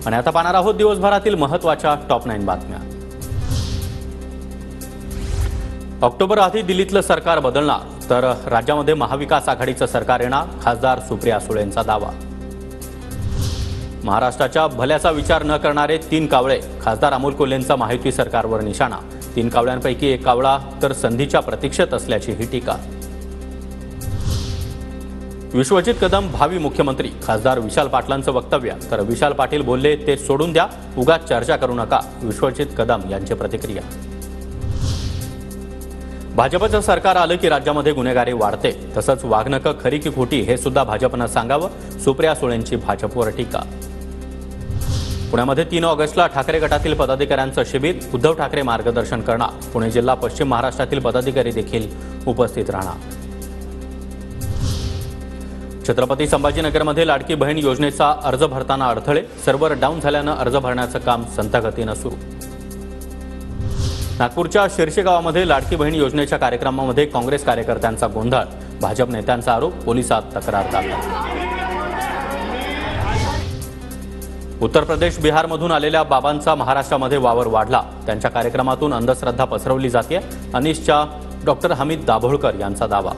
आणि आता पाहणार आहोत दिवसभरातील महत्त्वाच्या टॉप 9 बातम्या। ऑक्टोबर आधी दिल्लीतलं सरकार बदलणार तर राज्यामध्ये महाविकास आघाडीचं सरकार येणार, खासदार सुप्रिया सुळेंचा दावा। महाराष्ट्राच्या भल्याचा विचार न करणारे 3 कावळे, खासदार अमोल कोल्हेंचा महायुती सरकारवर निशाणा। 3 कावळ्यांपैकी एक कावळा तर संधीच्या प्रतीक्षेत असल्याची ही टीका। विश्वजित कदम भावी मुख्यमंत्री, खासदार विशाल पाटलांचं वक्तव्य। तर विशाल पाटील बोलले ते सोडून द्या, उगाच चर्चा करू नका, विश्वजित कदम यांची प्रतिक्रिया। भाजपचं सरकार आलं की राज्यामध्ये गुन्हेगारी वाढते, तसंच वागणकं खरी की खोटी हे सुद्धा भाजपनं सांगावं, सुप्रिया सुळेंची भाजपवर टीका। पुण्यामध्ये 3 ऑगस्टला ठाकरे गटातील पदाधिकाऱ्यांचं शिबिर, उद्धव ठाकरे मार्गदर्शन करणार। पुणे जिल्हा पश्चिम महाराष्ट्रातील पदाधिकारी देखील उपस्थित राहणार। छत्रपती संभाजीनगरमध्ये लाडकी बहीण योजनेचा अर्ज भरताना अडथळे, सर्व्हर डाऊन झाल्यानं अर्ज भरण्याचं काम संथ गतीनं सुरू। नागपूरच्या शिरशी गावामध्ये लाडकी बहीण योजनेच्या कार्यक्रमामध्ये काँग्रेस कार्यकर्त्यांचा गोंधळ, भाजप नेत्यांचा आरोप, पोलिसात तक्रार दाखल। उत्तर प्रदेश बिहारमधून आलेल्या बाबांचा महाराष्ट्रामध्ये वावर वाढला, त्यांच्या कार्यक्रमातून अंधश्रद्धा पसरवली जाते, अनिशच्या डॉक्टर हमीद दाभोळकर यांचा दावा।